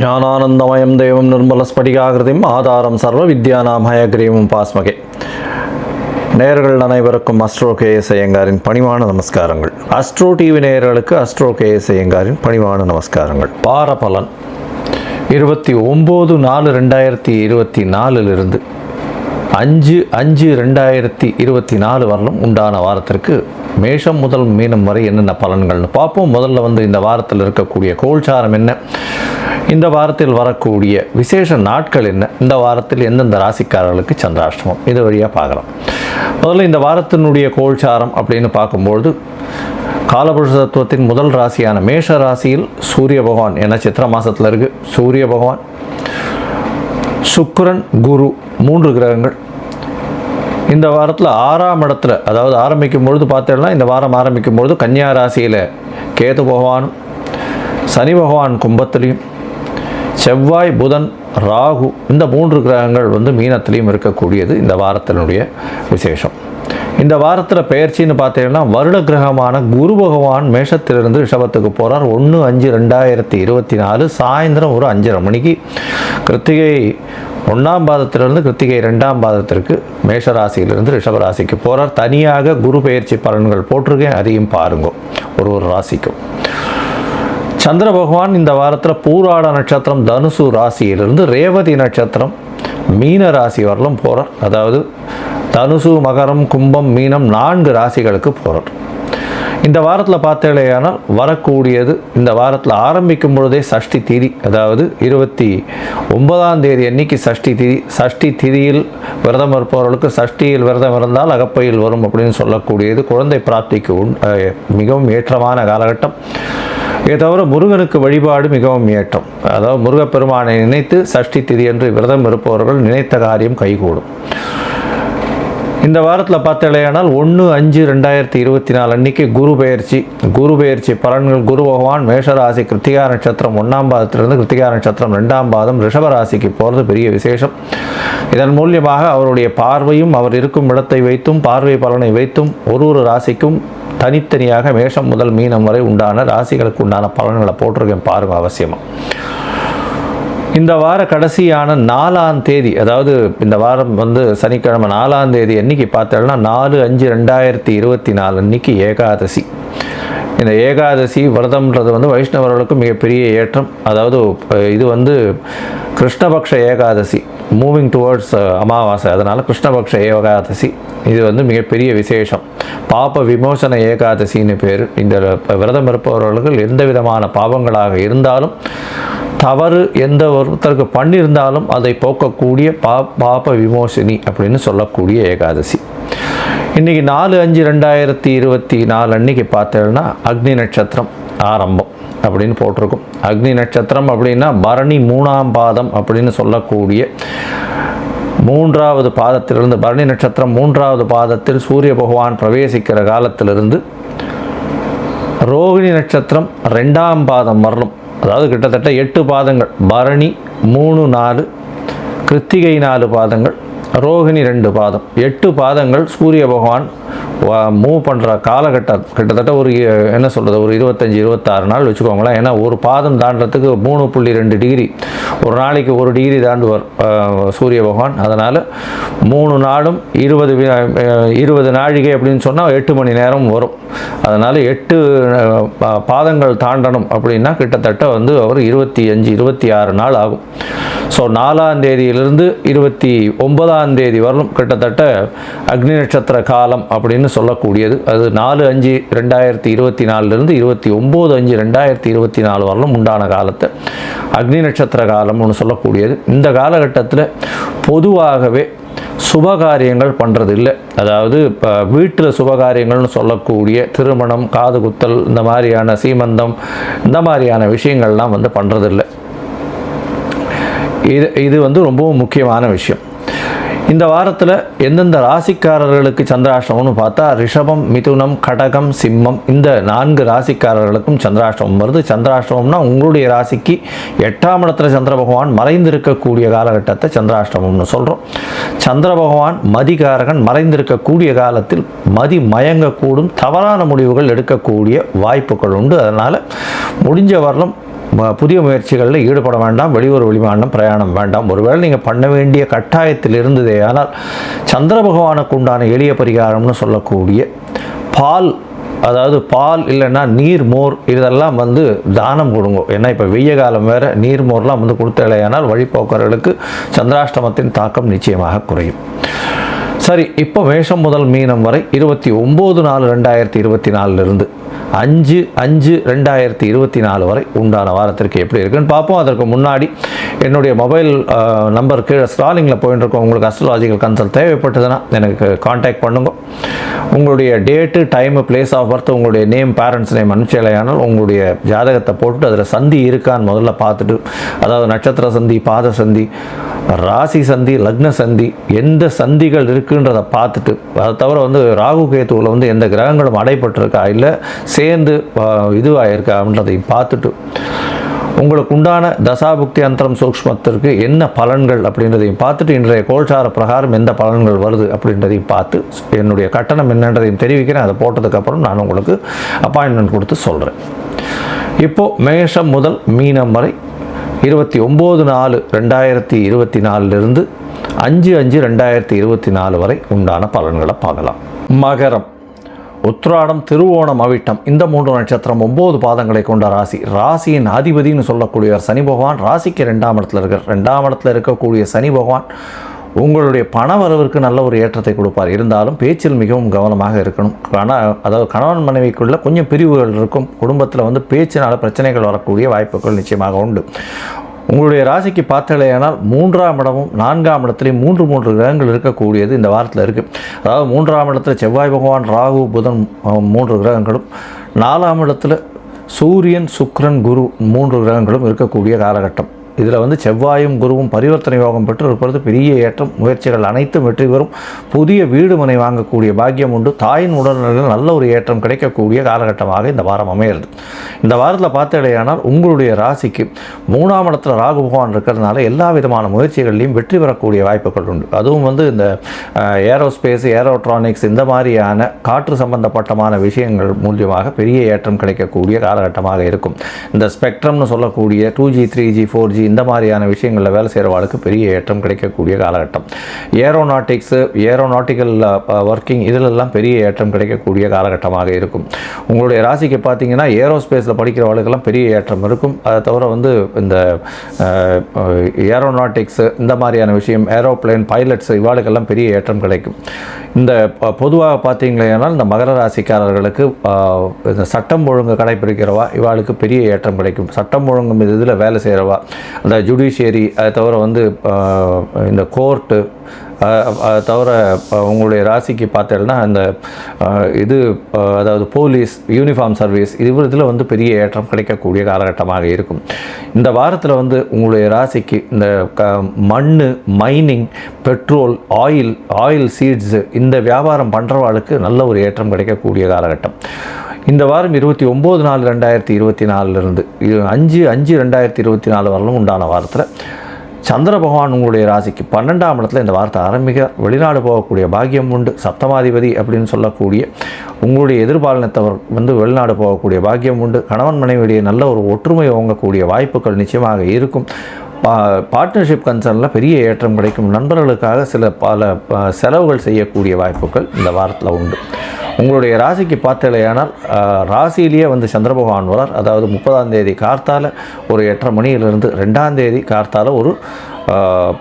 ஞானானந்தமயம் தேவம் நிர்மலஸ்படிகாகிருதிம் ஆதாரம் சர்வ வித்யானாம் ஹயக்ரீவம் பாஸ்மகே. நேயர்கள் அனைவருக்கும் அஸ்ட்ரோ கேஎஸ் ஐயங்காரின் பணிவான நமஸ்காரங்கள். அஸ்ட்ரோ டிவி நேயர்களுக்கு அஸ்ட்ரோ கேஎஸ் ஐயங்காரின் பணிவான நமஸ்காரங்கள். வார பலன் 29/4/2024 5/5/2024 வரலும் உண்டான வாரத்திற்கு மேஷம் முதல் மீனம் வரை என்னென்ன பலன்கள்னு பார்ப்போம். முதல்ல இந்த வாரத்தில் இருக்கக்கூடிய கோல்சாரம் என்ன, இந்த வாரத்தில் வரக்கூடிய விசேஷ நாட்கள் என்ன, இந்த வாரத்தில் எந்தெந்த ராசிக்காரர்களுக்கு சந்திராஷ்டமம், இது வழியாக பார்க்கலாம். முதல்ல இந்த வாரத்தினுடைய கோல்சாரம் அப்படின்னு பார்க்கும்பொழுது காலபுருஷ தத்துவத்தின் முதல் ராசியான மேஷ ராசியில் சூரிய பகவான், ஏன்னா சித்திர மாதத்தில் இருக்குது, சூரிய பகவான், சுக்கிரன், குரு 3 கிரகங்கள் இந்த வாரத்தில் 6ஆம் இடத்துல, அதாவது ஆரம்பிக்கும் பொழுது பார்த்தோம்னா இந்த வாரம் ஆரம்பிக்கும் பொழுது கன்னியா ராசியில் கேது பகவானும், சனி பகவான் கும்பத்திலையும், செவ்வாய், புதன், ராகு இந்த 3 கிரகங்கள் மீனத்திலையும் இருக்கக்கூடியது இந்த வாரத்தினுடைய விசேஷம். இந்த வாரத்தில் பெயர்ச்சின்னு பார்த்தீங்கன்னா வருட கிரகமான குரு பகவான் மேஷத்திலிருந்து ரிஷபத்துக்கு போகிறார். 1/5/2024 சாயந்தரம் ஒரு 5:30 மணிக்கு கிருத்திகை 1ஆம் பாதத்திலிருந்து கிருத்திகை 2ஆம் பாதத்திற்கு மேஷராசியிலிருந்து ரிஷபராசிக்கு போகிறார். தனியாக குரு பெயர்ச்சி பலன்கள் போட்டிருக்கேன், அதையும் பாருங்க ஒரு ராசிக்கும். சந்திர பகவான் இந்த வாரத்தில் பூராட நட்சத்திரம் தனுசு ராசியிலிருந்து ரேவதி நட்சத்திரம் மீன ராசி வரலும் போகிறார். அதாவது தனுசு, மகரம், கும்பம், மீனம் 4 ராசிகளுக்கு போகிறார். இந்த வாரத்தில் பார்த்தேனால் வரக்கூடியது, இந்த வாரத்தில் ஆரம்பிக்கும் பொழுதே சஷ்டி திதி, அதாவது 29ஆம் தேதி அன்னைக்கு சஷ்டி திதி. சஷ்டி திதியில் விரதம் இருப்பவர்களுக்கு சஷ்டியில் விரதம் இருந்தால் அகப்பையில் வரும் அப்படின்னு சொல்லக்கூடியது குழந்தை பிராப்திக்கு மிகவும் ஏற்றமான காலகட்டம். இதை தவிர முருகனுக்கு வழிபாடு மிகவும் ஏற்றம். அதாவது முருகப்பெருமானை நினைத்து சஷ்டி திதி என்று விரதம் இருப்பவர்கள் நினைத்த காரியம் கைகூடும். இந்த வாரத்தில் பார்த்தேனால் 1/5/2024 அன்னைக்கு குரு பெயர்ச்சி பலன்கள். குரு பகவான் மேஷராசி கிருத்திகா நட்சத்திரம் 1ஆம் பாதத்திலிருந்து கிருத்திகா நட்சத்திரம் 2ஆம் பாதம் ரிஷபராசிக்கு போகிறது பெரிய விசேஷம். இதன் மூலியமாக அவருடைய பார்வையும் அவர் இருக்கும் இடத்தை வைத்தும் பார்வை பலனை வைத்தும் ஒரு ராசிக்கும் தனித்தனியாக மேஷம் முதல் மீனம் வரை உண்டான ராசிகளுக்கு உண்டான பலன்களை போட்டிருக்கேன், பாருங்கள் அவசியமாக. இந்த வார கடைசியான 4ஆம் தேதி, அதாவது இந்த வாரம் சனிக்கிழமை 4ஆம் தேதி அன்னைக்கு பார்த்தோம்னா 4/5/2024 அன்னைக்கு ஏகாதசி. இந்த ஏகாதசி விரதம்ன்றது வைஷ்ணவர்களுக்கு மிகப்பெரிய ஏற்றம். அதாவது இது கிருஷ்ணபக்ஷ ஏகாதசி, மூவிங் டுவர்ட்ஸ் அமாவாசை, அதனால் கிருஷ்ணபக்ஷ ஏகாதசி இது மிகப்பெரிய விசேஷம். பாப விமோசன ஏகாதசின்னு பேர். இந்த விரதம் இருப்பவர்கள் எந்த விதமான பாவங்களாக இருந்தாலும், தவறு எந்த ஒருத்தருக்கு பண்ணியிருந்தாலும் அதை போக்கக்கூடிய பாப விமோசனி அப்படின்னு சொல்லக்கூடிய ஏகாதசி. இன்றைக்கி 4/5/2024 அன்னைக்கு பார்த்தோம்னா அக்னி நட்சத்திரம் ஆரம்பம் அப்படின்னு போட்டிருக்கும். அக்னி நட்சத்திரம் அப்படின்னா பரணி 3ஆம் பாதம் அப்படின்னு சொல்லக்கூடிய 3வது பாதத்திலிருந்து, பரணி நட்சத்திரம் 3வது பாதத்தில் சூரிய பகவான் பிரவேசிக்கிற காலத்திலிருந்து ரோகிணி நட்சத்திரம் 2ஆம் பாதம் வரலும், அதாவது கிட்டத்தட்ட 8 பாதங்கள். பரணி 3, 4, கிருத்திகை 4 பாதங்கள், ரோகிணி 2 பாதம், 8 பாதங்கள் சூரிய பகவான் மூவ் பண்ணுற காலகட்டம். கிட்டத்தட்ட ஒரு 25-26 நாள் வச்சுக்கோங்களேன். ஏன்னா ஒரு பாதம் தாண்டறதுக்கு 3.2 டிகிரி, ஒரு நாளைக்கு 1 டிகிரி தாண்டுவார் சூரிய பகவான். அதனால் 3 நாளும் 20 நாழிகை அப்படின்னு சொன்னால் 8 மணி நேரம் வரும். அதனால் 8 பாதங்கள் தாண்டணும் அப்படின்னா கிட்டத்தட்ட அவர் 25-26 நாள் ஆகும். ஸோ 4ஆம் தேதியிலிருந்து 29ஆம் தேதி வரலும் கிட்டத்தட்ட அக்னி நட்சத்திர காலம் அப்படின்னு சொல்லக்கூடியது. அது 4/5/2024 29/5/2024 வரலும் உண்டான காலத்தை அக்னி நட்சத்திர காலம்னு சொல்லக்கூடியது. இந்த காலகட்டத்தில் பொதுவாகவே சுபகாரியங்கள் பண்ணுறது இல்லை. அதாவது இப்போ வீட்டில் சுபகாரியங்கள்னு சொல்லக்கூடிய திருமணம், காது குத்தல், இந்த மாதிரியான சீமந்தம், இந்த மாதிரியான விஷயங்கள்லாம் பண்ணுறதில்லை. இது ரொம்பவும் முக்கியமான விஷயம். இந்த வாரத்தில் எந்தெந்த ராசிக்காரர்களுக்கு சந்திராஷ்டமம்னு பார்த்தா ரிஷபம், மிதுனம், கடகம், சிம்மம் இந்த 4 ராசிக்காரர்களுக்கும் சந்திராஷ்டமம் வருது. சந்திராஷ்டமம்னா உங்களுடைய ராசிக்கு 8ஆம் இடத்துல சந்திர பகவான் மறைந்திருக்கக்கூடிய காலகட்டத்தை சந்திராஷ்டமம்னு சொல்கிறோம். சந்திர பகவான் மதிகாரகன் மறைந்திருக்கக்கூடிய காலத்தில் மதி மயங்கக்கூடும், தவறான முடிவுகள் எடுக்கக்கூடிய வாய்ப்புகள் உண்டு. அதனால் முடிஞ்ச வரலும் புதிய முயற்சிகளில் ஈடுபட வேண்டாம். வெளியூர் வெளிமாநிலம் பிரயாணம் வேண்டாம். ஒருவேளை நீங்கள் பண்ண வேண்டிய கட்டாயத்தில் இருந்ததே ஆனால் சந்திர பகவானுக்கு உண்டான எளிய பரிகாரம்னு சொல்லக்கூடிய பால், அதாவது பால் இல்லைன்னா நீர் மோர் இதெல்லாம் தானம் கொடுங்க. ஏன்னா இப்போ வெய்ய காலம் வேறு, நீர் மோர்லாம் கொடுத்தலையானால் வழிபோக்கர்களுக்கு சந்திராஷ்டமத்தின் தாக்கம் நிச்சயமாக குறையும். சரி, இப்போ மேஷம் முதல் மீனம் வரை 29/4/2024 5/5/2024 வரை உண்டான வாரத்திற்கு எப்படி இருக்குன்னு பார்ப்போம். அதற்கு முன்னாடி என்னுடைய மொபைல் நம்பர் கீழே ஸ்க்ராலிங்கில் போயிட்டு இருக்கோம். உங்களுக்கு அஸ்ட்ராலாஜிக்கல் கன்சல்ட் தேவைப்பட்டதுன்னா எனக்கு காண்டாக்ட் பண்ணுங்க. உங்களுடைய date, time, place of birth, உங்களுடைய நேம், பேரண்ட்ஸ் நேம் அனுப்பிச்சலையானால் உங்களுடைய ஜாதகத்தை போட்டுட்டு அதில் சந்தி இருக்கான்னு முதல்ல பார்த்துட்டு, அதாவது நட்சத்திர சந்தி, பாத சந்தி, ராசி சந்தி, லக்ன சந்தி, எந்த சந்திகள் இருக்குன்றதை பார்த்துட்டு, அதை தவிர ராகு கேத்துவில் எந்த கிரகங்களும் அடைப்பட்டிருக்கா இல்லை சேர்ந்து இதுவாகிருக்கா அப்படின்றதையும் பார்த்துட்டு, உங்களுக்கு உண்டான தசாபுக்தி அந்தரம் சூக்ஷ்மத்திற்கு என்ன பலன்கள் அப்படின்றதையும் பார்த்துட்டு, இன்றைய கோல்சார பிரகாரம் எந்த பலன்கள் வருது அப்படின்றதையும் பார்த்து என்னுடைய கட்டணம் என்னன்றதையும் தெரிவிக்கிறேன். அதை போட்டதுக்கப்புறம் நான் உங்களுக்கு அப்பாயின்மெண்ட் கொடுத்து சொல்கிறேன். இப்போது மேஷம் முதல் மீனம் வரை 29/4/2024 5/5/2024 வரை உண்டான பலன்களை பார்க்கலாம். மகரம், உத்திராடம், திருவோணம், அவிட்டம் இந்த 3 நட்சத்திரம் 9 பாதங்களை கொண்ட ராசி. ராசியின் அதிபதினு சொல்லக்கூடியவர் சனி பகவான். ராசிக்கு 2ஆம் இடத்துல இருக்கார். 2ஆம் இடத்துல இருக்கக்கூடிய சனி பகவான் உங்களுடைய பண வரவிற்கு நல்ல ஒரு ஏற்றத்தை கொடுப்பார். இருந்தாலும் பேச்சில் மிகவும் கவனமாக இருக்கணும். அதாவது கணவன் மனைவிக்குள்ள கொஞ்சம் பிரிவுகள் இருக்கும். குடும்பத்தில் பேச்சினால் பிரச்சனைகள் வரக்கூடிய வாய்ப்புகள் நிச்சயமாக உண்டு. உங்களுடைய ராசிக்கு பார்த்தலையானால் 3ஆம் இடமும் 4ஆம் இடத்துலையும் 3 கிரகங்கள் இருக்கக்கூடியது இந்த வாரத்தில் இருக்குது. அதாவது 3ஆம் இடத்துல செவ்வாய் பகவான், ராகு, புதன் 3 கிரகங்களும், 4ஆம் இடத்துல சூரியன், சுக்கிரன், குரு 3 கிரகங்களும் இருக்கக்கூடிய காலகட்டம். இதில் செவ்வாயும் குருவும் பரிவர்த்தனை யோகம் பெற்று இருப்பது பெரிய ஏற்றம். முயற்சிகள் அனைத்தும் வெற்றி பெறும். புதிய வீடு மனை வாங்கக்கூடிய பாக்கியம் உண்டு. தாயின் உடல்நிலையில் நல்ல ஒரு ஏற்றம் கிடைக்கக்கூடிய காலகட்டமாக இந்த வாரம் அமையிறது. இந்த வாரத்தில் பார்த்தடையானால் உங்களுடைய ராசிக்கு 3ஆம் இடத்துல ராகு பகவான் இருக்கிறதுனால எல்லா விதமான முயற்சிகள்லையும் வெற்றி பெறக்கூடிய வாய்ப்புகள் உண்டு. அதுவும் இந்த ஏரோஸ்பேஸ், ஏரோட்ரானிக்ஸ் இந்த மாதிரியான காற்று சம்பந்தப்பட்டமான விஷயங்கள் மூலியமாக பெரிய ஏற்றம் கிடைக்கக்கூடிய காலகட்டமாக இருக்கும். இந்த ஸ்பெக்ட்ரம்னு சொல்லக்கூடிய 2G, 3G, 4G இந்த மாதிரியான விஷயங்களில் வேலை செய்கிறவாளுக்கு பெரிய ஏற்றம் கிடைக்கக்கூடிய காலகட்டம். ஏரோநாட்டிக்கல் ஒர்க்கிங் இதிலெல்லாம் பெரிய ஏற்றம் கிடைக்கக்கூடிய காலகட்டமாக இருக்கும். உங்களுடைய ராசிக்கு பார்த்தீங்கன்னா ஏரோஸ்பேஸில் படிக்கிறவர்களுக்கெல்லாம் பெரிய ஏற்றம் இருக்கும். அதை தவிர இந்த ஏரோநாட்டிக்ஸ் இந்த மாதிரியான விஷயம், ஏரோப்ளேன் பைலட்ஸ் இவாளுக்கெல்லாம் பெரிய ஏற்றம் கிடைக்கும். இந்த பொதுவாக பார்த்தீங்கன்னா இந்த மகர ராசிக்காரர்களுக்கு இந்த சட்டம் ஒழுங்கு கடைப்பிடிக்கிறவா இவாளுக்கு பெரிய ஏற்றம் கிடைக்கும். சட்டம் ஒழுங்கு இதில் வேலை செய்கிறவா, அந்த ஜுடிஷியரி, அதை தவிர இந்த கோர்ட்டு, அதை தவிர உங்களுடைய ராசிக்கு பார்த்தீங்கன்னா இந்த அதாவது போலீஸ், யூனிஃபார்ம் சர்வீஸ் இதில் பெரிய ஏற்றம் கிடைக்கக்கூடிய காலகட்டமாக இருக்கும். இந்த வாரத்தில் உங்களுடைய ராசிக்கு இந்த மண், மைனிங், பெட்ரோல், ஆயில் சீட்ஸு இந்த வியாபாரம் பண்ணுறவாளுக்கு நல்ல ஒரு ஏற்றம் கிடைக்கக்கூடிய காலகட்டம். இந்த வாரம் 29/4/2024 5/5/2024 வரலும் உண்டான வாரத்தில் சந்திர பகவான் உங்களுடைய ராசிக்கு 12ஆம் இடத்துல இந்த வாரத்தை ஆரம்பிக்க வெளிநாடு போகக்கூடிய பாக்கியம் உண்டு. சப்தமாதிபதி அப்படின்னு சொல்லக்கூடிய உங்களுடைய எதிர்பாலினத்தவர் வெளிநாடு போகக்கூடிய பாக்கியம் உண்டு. கணவன் மனைவியுடைய நல்ல ஒரு ஒற்றுமை ஓங்கக்கூடிய வாய்ப்புகள் நிச்சயமாக இருக்கும். பார்ட்னர்ஷிப் கன்சர்னில் பெரிய ஏற்றம் கிடைக்கும். நண்பர்களுக்காக பல செலவுகள் செய்யக்கூடிய வாய்ப்புகள் இந்த வாரத்தில் உண்டு. உங்களுடைய ராசிக்கு பார்த்தலையானால் ராசியிலேயே சந்திர பகவான் வரார். அதாவது 30ஆம் தேதி கார்த்தால ஒரு 8:30 மணியிலிருந்து 2ஆம் தேதி கார்த்தால ஒரு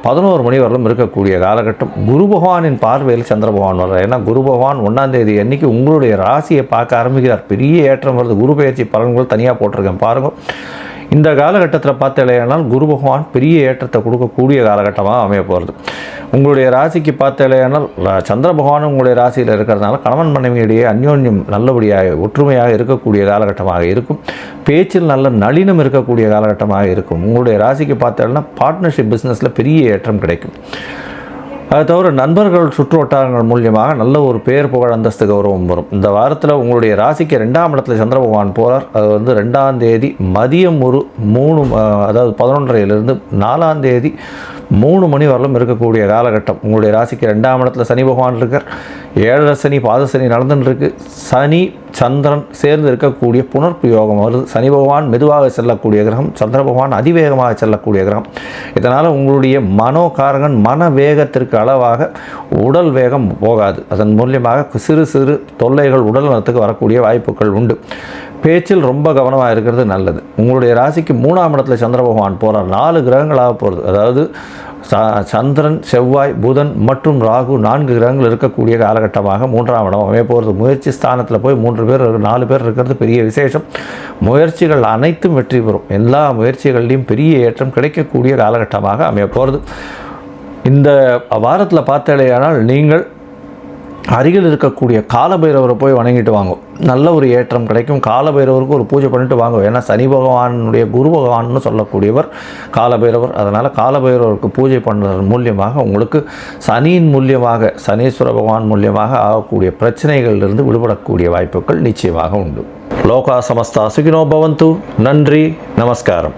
11 மணி வரலும் இருக்கக்கூடிய காலகட்டம். குரு பகவானின் பார்வையில் சந்திர பகவான் வர்றார். ஏன்னா குரு பகவான் 1ஆம் தேதி அன்றைக்கி உங்களுடைய ராசியை பார்க்க ஆரம்பிக்கிறார். பெரிய ஏற்றம் வருது. குரு பெயர்ச்சி பலன்கள் தனியாக போட்டிருக்கேன் பாருங்கள். இந்த காலகட்டத்தில் பார்த்தலையானால் குரு பகவான் பெரிய ஏற்றத்தை கொடுக்கக்கூடிய காலகட்டமாக அமைய போகிறது. உங்களுடைய ராசிக்கு பார்த்தலையானால் சந்திர பகவான் உங்களுடைய ராசியில் இருக்கிறதுனால கணவன் மனைவியிடையே அந்யோன்யம் நல்லபடியாக ஒற்றுமையாக இருக்கக்கூடிய காலகட்டமாக இருக்கும். பேச்சில் நல்ல நளினம் இருக்கக்கூடிய காலகட்டமாக இருக்கும். உங்களுடைய ராசிக்கு பார்த்தலைன்னா பார்ட்னர்ஷிப் பிஸ்னஸில் பெரிய ஏற்றம் கிடைக்கும். அது தவிர நண்பர்கள், சுற்று வட்டாரங்கள் மூலியமாக நல்ல ஒரு பேர், புகழ், அந்தஸ்து, கௌரவம் வரும். இந்த வாரத்தில் உங்களுடைய ராசிக்கு 2ஆம் இடத்துல சந்திர பகவான் போகிறார். அது 2ஆம் தேதி மதியம் ஒரு 3 அதாவது 11:30 4ஆம் தேதி 3 மணி வரலும் இருக்கக்கூடிய காலகட்டம். உங்களுடைய ராசிக்கு 2ஆம் இடத்துல சனி பகவான் இருக்கார். 7 சனி பாத சனி நடந்துன்னு இருக்கு. சனி சந்திரன் சேர்ந்து இருக்கக்கூடிய புனர்ப்பு யோகம் வருது. சனி பகவான் மெதுவாக செல்லக்கூடிய கிரகம், சந்திர பகவான் அதிவேகமாக செல்லக்கூடிய கிரகம். இதனால் உங்களுடைய மனோகாரகன் மன வேகத்திற்கு அளவாக உடல் வேகம் போகாது. அதன் மூலியமாக சிறு சிறு தொல்லைகள் உடல் நலத்துக்கு வரக்கூடிய வாய்ப்புகள் உண்டு. பேச்சில் ரொம்ப கவனமாக இருக்கிறது நல்லது. உங்களுடைய ராசிக்கு 3ஆம் இடத்துல சந்திர பகவான் போகிறார். 4 கிரகங்களாக போகிறது. அதாவது சந்திரன், செவ்வாய், புதன் மற்றும் ராகு 4 கிரகங்கள் இருக்கக்கூடிய காலகட்டமாக 3ஆம் இடம் அமைய போகிறது. முயற்சி ஸ்தானத்தில் போய் 4 பேர் இருக்கிறது பெரிய விசேஷம். முயற்சிகள் அனைத்தும் வெற்றி பெறும். எல்லா முயற்சிகள்லையும் பெரிய ஏற்றம் கிடைக்கக்கூடிய காலகட்டமாக அமைய போகிறது. இந்த வாரத்தில் பார்த்தாலேயானால் நீங்கள் அருகில் இருக்கக்கூடிய காலபைரவரை போய் வணங்கிட்டு வாங்க. நல்ல ஒரு ஏற்றம் கிடைக்கும். காலபைரவருக்கு ஒரு பூஜை பண்ணிட்டு வாங்க. ஏன்னா சனி பகவானுடைய குரு பகவான்னு சொல்லக்கூடியவர் காலபைரவர். அதனால் காலபைரவருக்கு பூஜை பண்ணுறது மூலியமாக உங்களுக்கு சனியின் மூலியமாக, சனீஸ்வர பகவான் மூலியமாக ஆகக்கூடிய பிரச்சனைகளிலிருந்து விடுபடக்கூடிய வாய்ப்புகள் நிச்சயமாக உண்டு. லோகா சமஸ்தா சுகினோ பவந்து. நன்றி, நமஸ்காரம்.